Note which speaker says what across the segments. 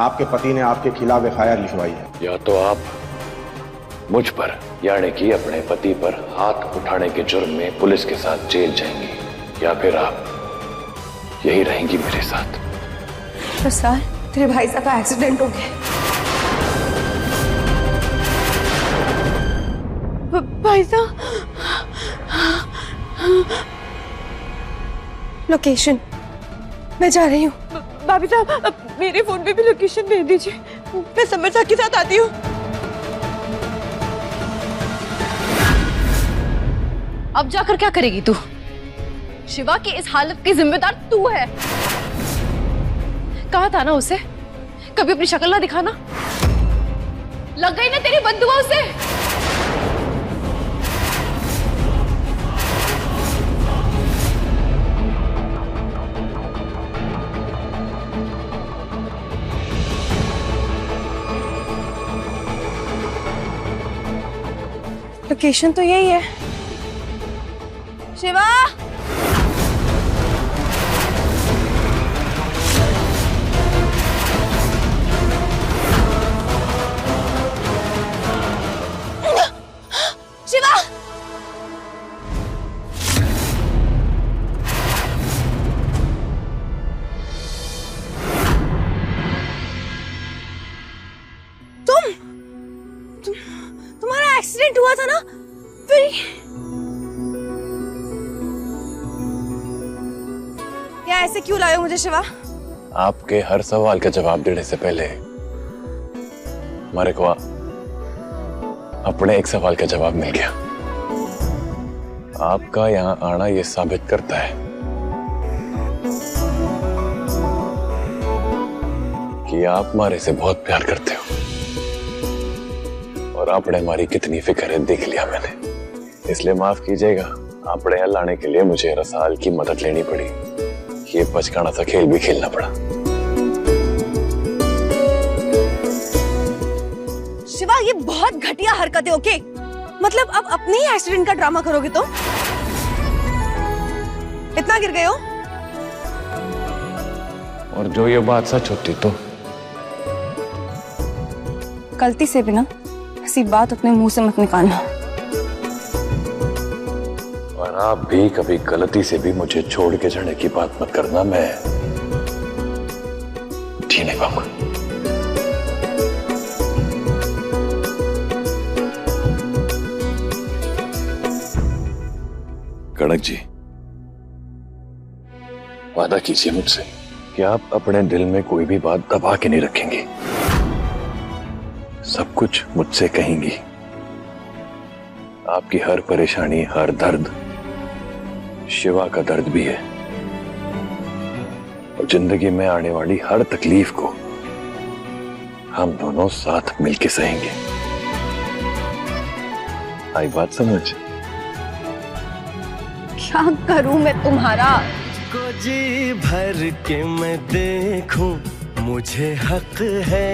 Speaker 1: आपके पति ने आपके खिलाफ एफआईआर लिखवाई है।
Speaker 2: या तो आप मुझ पर यानी कि अपने पति पर हाथ उठाने के जुर्म में पुलिस के साथ जेल जाएंगी, या फिर आप यही रहेंगी मेरे साथ।
Speaker 3: तो सर, तेरे भाई साहब का एक्सीडेंट हो गया। भाई साहब, लोकेशन मैं जा रही हूँ। भाभी साहब, मेरे फोन पे भी लोकेशन भेज दीजिए, मैं समर साहब के साथ आती हूँ।
Speaker 4: अब जाकर क्या करेगी तू? शिवा की इस हालत की जिम्मेदार तू है। कहा था ना उसे कभी अपनी शक्ल ना दिखाना। लग गई ना तेरी बद्दुआ उसे।
Speaker 3: लोकेशन तो यही है। शिवा, शिवा, तुम्हारा एक्सीडेंट हुआ था ना? फिर क्या ऐसे क्यों लाए हो मुझे शिवा?
Speaker 2: आपके हर सवाल का जवाब देने से पहले हमारे को अपने एक सवाल का जवाब मिल गया। आपका यहाँ आना ये साबित करता है कि आप हमारे से बहुत प्यार करते हो, और आपने हमारी कितनी फिक्र है देख लिया मैंने। इसलिए माफ कीजिएगा, आपने यहाँ लाने के लिए मुझे रसाल की मदद लेनी पड़ी। ये बचकाना सा खेल भी खेलना पड़ा।
Speaker 3: शिवा, ये बहुत घटिया हरकत है। ओके, मतलब अब अपने ही एक्सीडेंट का ड्रामा करोगे तो? इतना गिर गए हो?
Speaker 2: और जो ये बात सच होती तो?
Speaker 3: गलती से भी ना ऐसी बात अपने मुंह से मत निकालना।
Speaker 2: और आप भी कभी गलती से भी मुझे छोड़ के जाने की बात मत करना, मैं जी नहीं पाऊंगा। कड़क जी, वादा कीजिए मुझसे कि आप अपने दिल में कोई भी बात दबा के नहीं रखेंगी, सब कुछ मुझसे कहेंगी। आपकी हर परेशानी, हर दर्द शिवा का दर्द भी है, और जिंदगी में आने वाली हर तकलीफ को हम दोनों साथ मिलके सहेंगे। आई बात समझ?
Speaker 3: क्या करूं मैं तुम्हारा?
Speaker 5: को जी भर के मैं देखूं मुझे हक है,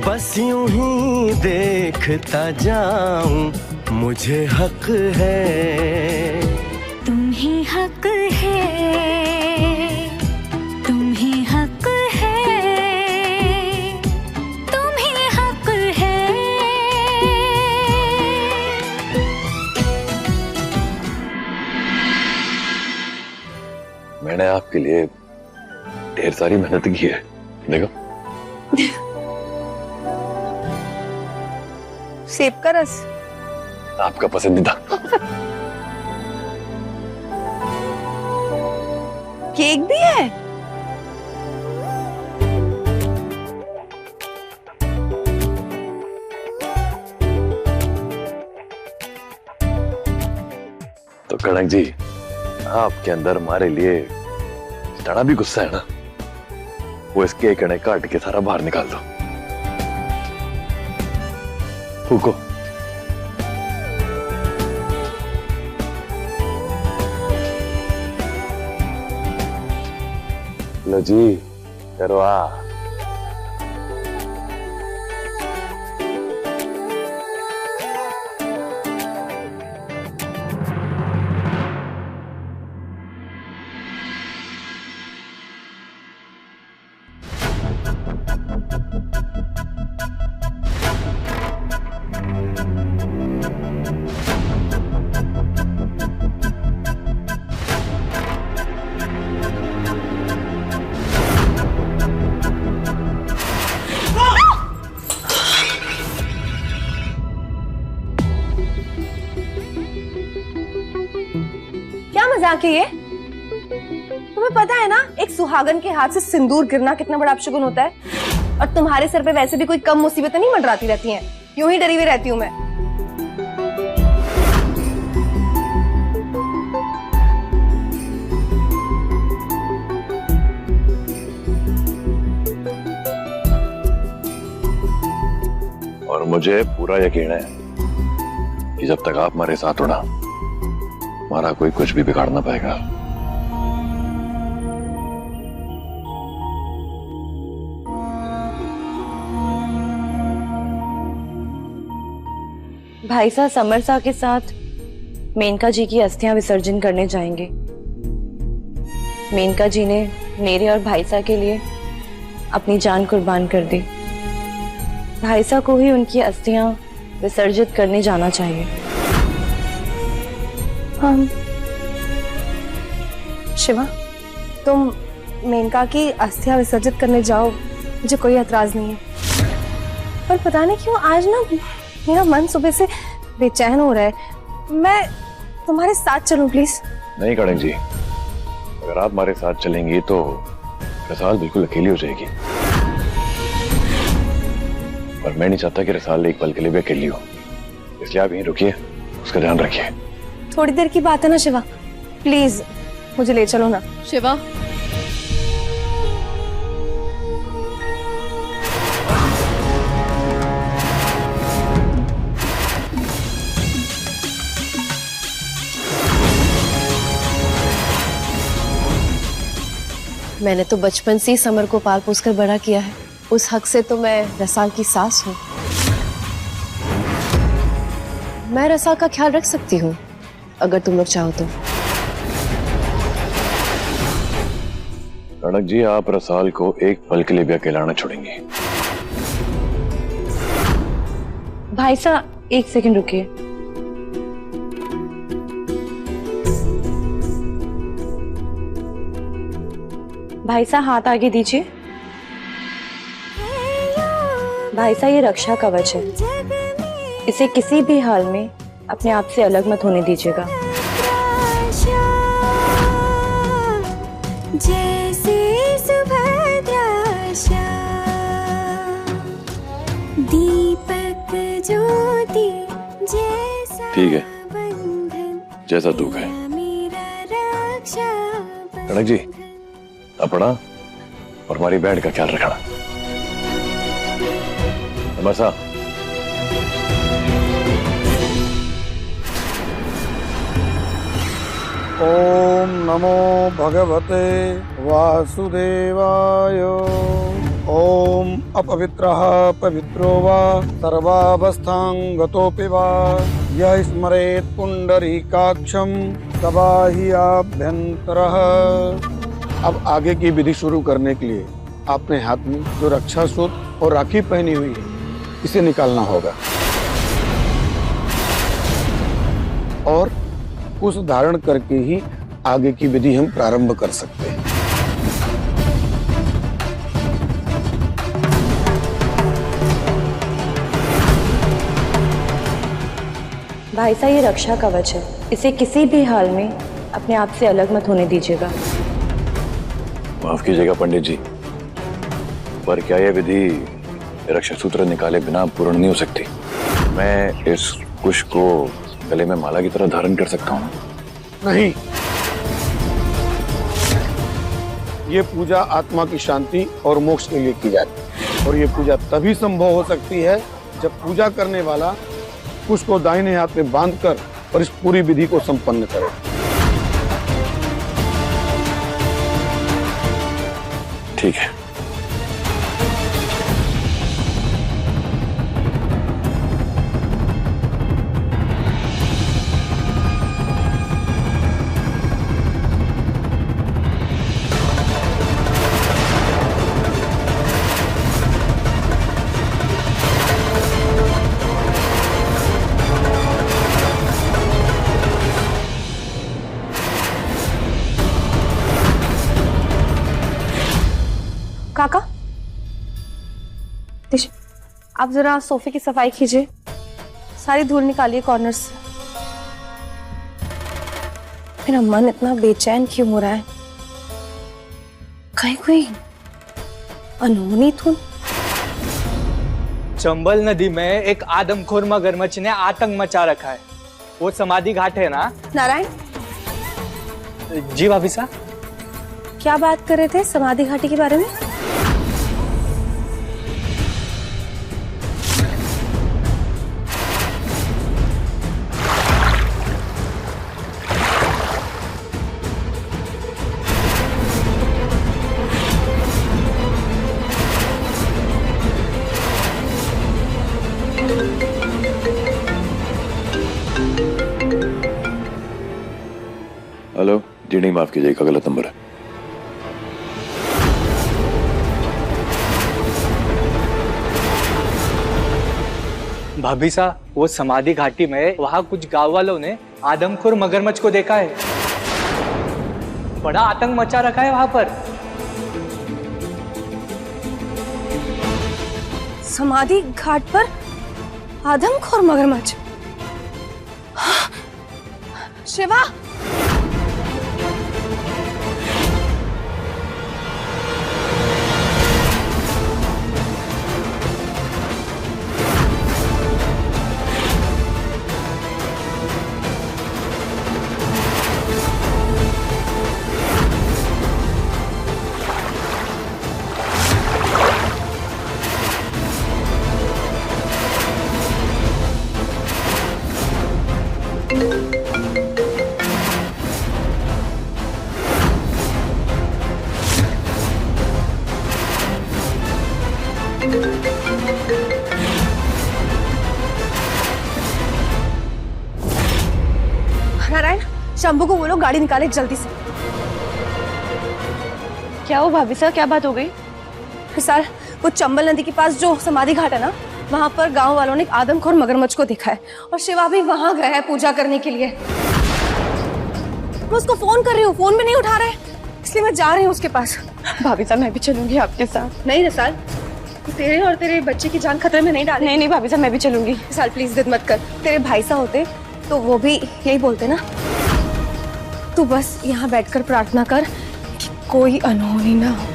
Speaker 5: बस यूं ही देखता जाऊं मुझे हक है।
Speaker 6: तुम ही हक है, तुम ही हक है, तुम ही हक है।
Speaker 2: मैंने आपके लिए ढेर सारी मेहनत की है, देखो।
Speaker 3: सेब का रस
Speaker 2: आपका पसंदीदा।
Speaker 3: केक भी है?
Speaker 2: तो कनक जी, आपके अंदर हमारे लिए जितना भी गुस्सा है ना, वो इसके कणे काट के सारा बाहर निकाल दो। फूको। लो जी, करो आ।
Speaker 3: मजाक है ये? तुम्हें पता है ना एक सुहागन के हाथ से सिंदूर गिरना कितना बड़ा अपशगुन होता है? और तुम्हारे सर पे वैसे भी कोई कम मुसीबतें नहीं मंडराती रहती हैं, यूं ही डरी हुई रहती हूँ मैं।
Speaker 2: और मुझे पूरा यकीन है कि जब तक आप हमारे साथ हो ना, हमारा कोई कुछ भी बिगाड़ ना पाएगा।
Speaker 3: भाई साहब समर साहब के साथ मेनका जी की अस्थियां विसर्जन करने जाएंगे। मेनका जी ने मेरे और भाई साहब के लिए अपनी जान कुर्बान कर दी। भाई साहब को ही उनकी अस्थियां विसर्जित करने जाना चाहिए। शिवा, तुम मेनका की अस्थियां विसर्जित करने जाओ, मुझे कोई एतराज नहीं है। पर पता नहीं क्यों आज ना मेरा मन सुबह से बेचैन हो रहा है। मैं तुम्हारे साथ चलूं प्लीज?
Speaker 2: नहीं कणक जी, अगर आप हमारे साथ चलेंगी तो रसाल बिल्कुल अकेली हो जाएगी। और मैं नहीं चाहता कि रसाल एक पल के लिए भी अकेली हो, इसलिए आप यहीं रुकिए, उसका ध्यान रखिए।
Speaker 3: थोड़ी देर की बात है ना शिवा, प्लीज मुझे ले चलो ना।
Speaker 4: शिवा,
Speaker 3: मैंने तो बचपन से ही समर को पाल पोस कर बड़ा किया है, उस हक से तो मैं रसाल की सास हूँ। मैं रसाल का ख्याल रख सकती हूँ अगर तुम लोग चाहो तो।
Speaker 2: कणक जी, आप रसाल को एक पल के लिए भी अकेला न छोड़ेंगे।
Speaker 3: भाई साहब एक सेकंड रुकिए। भाई साहब हाथ आगे दीजिए। भाई साहब ये रक्षा कवच है, इसे किसी भी हाल में अपने आप से अलग मत होने दीजिएगा।
Speaker 6: जैसे सुभद्राशा, दीपक ज्योति जैसा।
Speaker 2: ठीक है, जैसा तू कहे। कणक जी, अपना और हमारी बैंड का ख्याल रखना। नमस्कार।
Speaker 1: ओम नमो भगवते वासुदेवाय। ओम अपवित्रः पवित्रो वा सर्वावस्थां गतोऽपि वा यः स्मरेत् पुंडरीकाक्षं सदा हि आभ्यन्तरः। अब आगे की विधि शुरू करने के लिए अपने हाथ में जो रक्षा सूत्र और राखी पहनी हुई है, इसे निकालना होगा और उस धारण करके ही आगे की विधि हम प्रारंभ कर सकते हैं।
Speaker 3: भाई साहब ये रक्षा कवच है, इसे किसी भी हाल में अपने आप से अलग मत होने दीजिएगा।
Speaker 2: माफ कीजिएगा पंडित जी, पर क्या यह विधि रक्षा सूत्र निकाले बिना पूर्ण नहीं हो सकती? मैं इस कुश को गले में माला की तरह धारण कर सकता हूँ?
Speaker 1: नहीं, ये पूजा आत्मा की शांति और मोक्ष के लिए की जाती है और ये पूजा तभी संभव हो सकती है जब पूजा करने वाला कुश को दाहिने हाथ में बांधकर और इस पूरी विधि को संपन्न करे।
Speaker 2: ठीक है।
Speaker 3: काका, आप जरा सोफे की सफाई कीजिए, सारी धूल निकालिए कॉर्नर से। मेरा मन इतना बेचैन क्यों हो रहा है? कहीं कोई अनहोनी धुन?
Speaker 7: चंबल नदी में एक आदमखोर मगरमच्छ ने आतंक मचा रखा है। वो समाधि घाट है ना?
Speaker 3: नारायण,
Speaker 7: जी भाभी साहब।
Speaker 3: क्या बात कर रहे थे समाधि घाटी के बारे में?
Speaker 2: हेलो जी, नहीं माफ कीजिएगा, गलत नंबर है।
Speaker 7: भाभी साहब, वो समाधि घाटी में वहां कुछ गांव वालों ने आदमखोर मगरमच्छ को देखा है। बड़ा आतंक मचा रखा है वहां पर।
Speaker 3: समाधि घाट पर आदमखोर मगरमच्छ? शिवा, नारायण, शंभू को बोलो गाड़ी निकाले जल्दी से।
Speaker 4: क्या हो भाभी साहब, क्या बात हो गई?
Speaker 3: सर, वो चंबल नदी के पास जो समाधि घाट है ना, वहां पर गांव वालों ने एक आदमखोर मगरमच्छ को देखा है और शिवा भी वहां गया है पूजा करने के लिए। मैं उसको फोन कर रही हूँ, फोन भी नहीं उठा रहा है, इसलिए मैं जा रही हूँ उसके पास।
Speaker 4: भाभी साहब, मैं भी चलूंगी आपके साथ।
Speaker 3: नहीं रसाल, तेरे और तेरे बच्चे की जान खतरे में नहीं डाले।
Speaker 4: नहीं भाभी साहब, मैं भी चलूंगी।
Speaker 3: रसाल प्लीज जिद मत कर, तेरे भाई साहब होते तो वो भी यही बोलते ना। तू बस यहाँ बैठकर प्रार्थना कर कि कोई अनहोनी ना हो,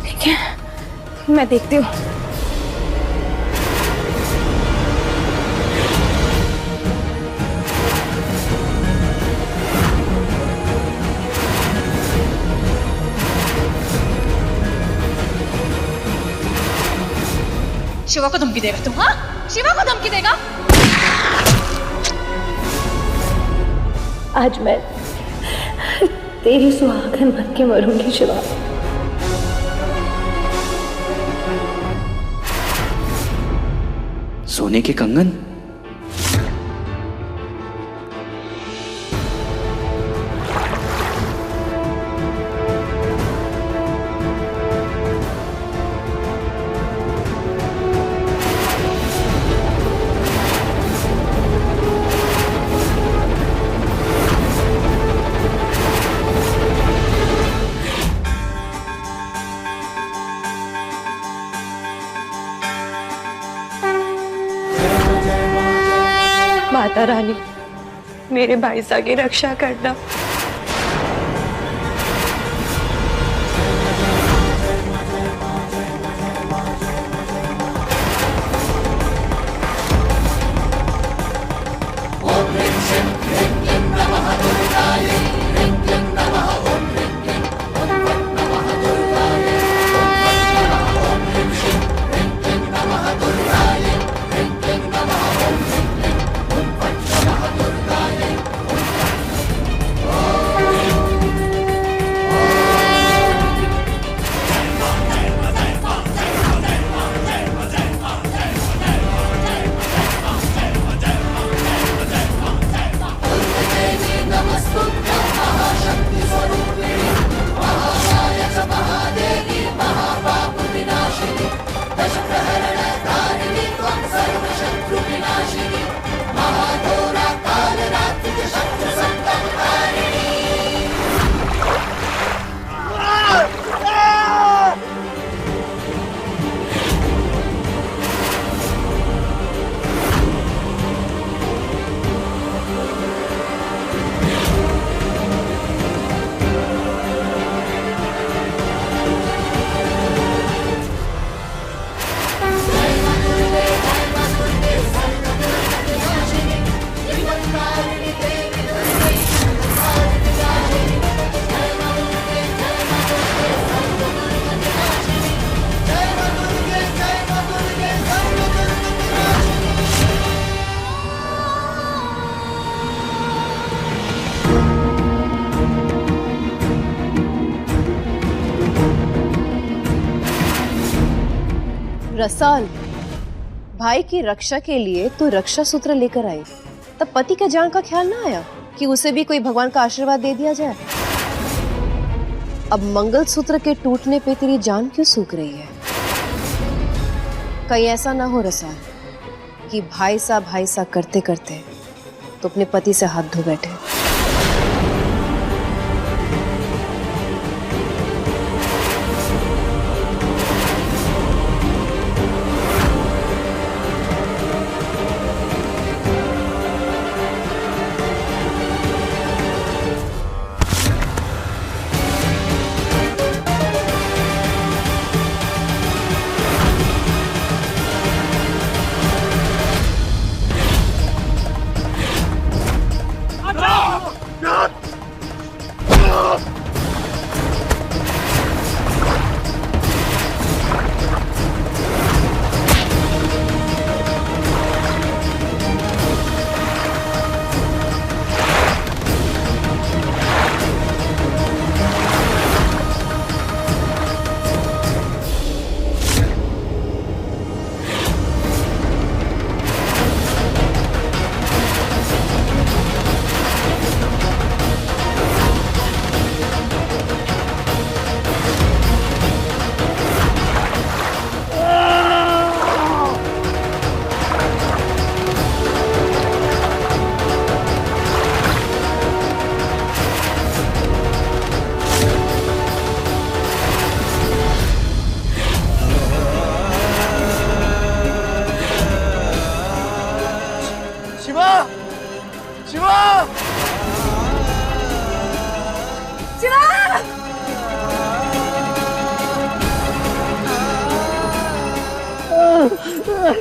Speaker 3: ठीक है? मैं देखती हूँ।
Speaker 4: शिवा को धमकी देगा तुम? हाँ, शिवा को धमकी देगा?
Speaker 3: आज मैं तेरी सुहागन बन के मरूंगी शिवा।
Speaker 8: सोने के कंगन?
Speaker 4: माता रानी, मेरे भाई साहब की रक्षा करना। रसाल, भाई की रक्षा के लिए तू रक्षा सूत्र लेकर आई, तब पति का जान का ख्याल ना आया कि उसे भी कोई भगवान का आशीर्वाद दे दिया जाए? अब मंगल सूत्र के टूटने पे तेरी जान क्यों सूख रही है? कहीं ऐसा ना हो रसाल कि भाई सा करते करते तो अपने पति से हाथ धो बैठे।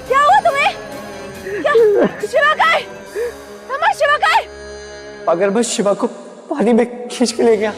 Speaker 4: क्या हुआ तुम्हें? क्या शिवा का है? हमारा शिवा का है?
Speaker 7: अगर मैं शिवा को पानी में खींच के ले गया।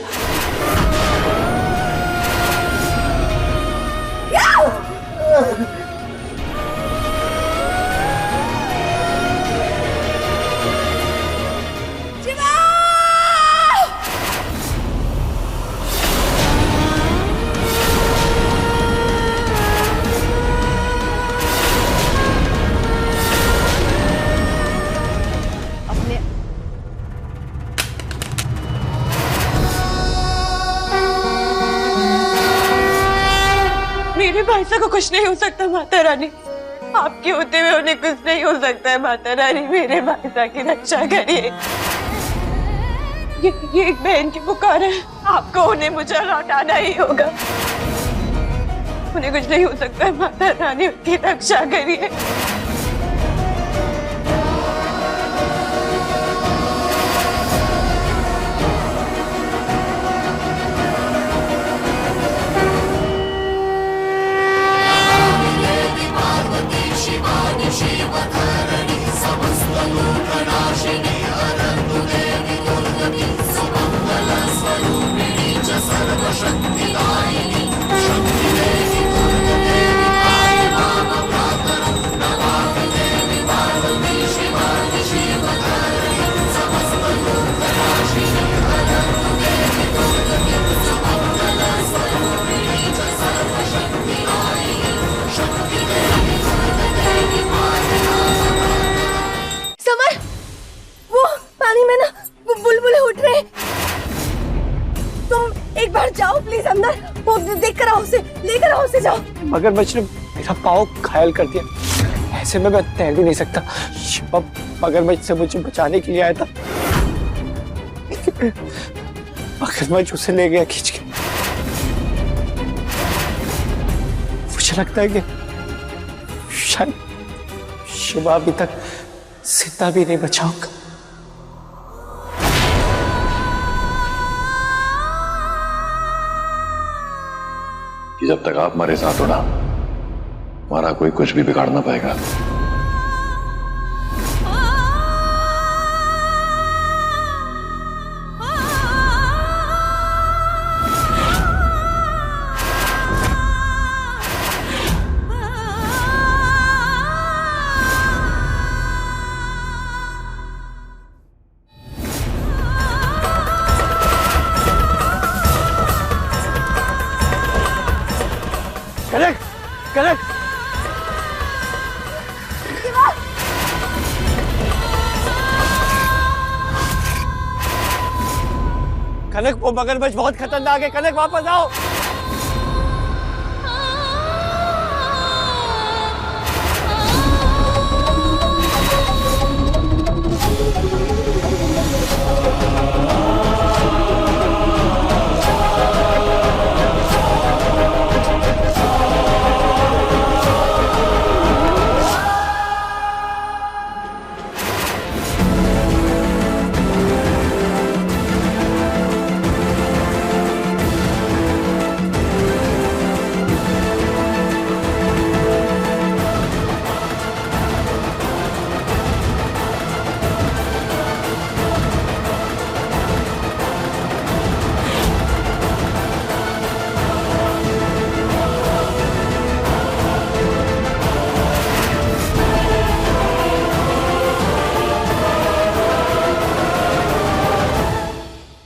Speaker 8: मेरे भाई साहब को कुछ नहीं हो सकता माता रानी, आपके होते हुए उन्हें कुछ नहीं हो सकता है माता रानी। मेरे भाई साहब की रक्षा करिए। ये एक बहन की पुकार है, आपको उन्हें मुझे लौटाना ही होगा। उन्हें कुछ नहीं हो सकता है माता रानी, उनकी रक्षा करिए।
Speaker 3: एक बार जाओ प्लीज अंदर, वो देख कर आओ, उसे लेकर आओ, उसे जाओ।
Speaker 7: मगरमच्छ ने मेरा पाँव घायल कर दिया, ऐसे में मैं तैर भी नहीं सकता। शिवा मगरमच्छ से मुझे बचाने के लिए आया था, मगरमच्छ उसे ले गया खींच के। मुझे लगता है कि शायद शिवा अभी तक जिंदा भी नहीं बचा होगा।
Speaker 2: कि जब तक आप हमारे साथ हो ना, हमारा कोई कुछ भी बिगाड़ ना पाएगा।
Speaker 7: कनक, कनक,
Speaker 9: कनक वो मगरमच्छ बहुत खतरनाक है, कनक वापस आओ।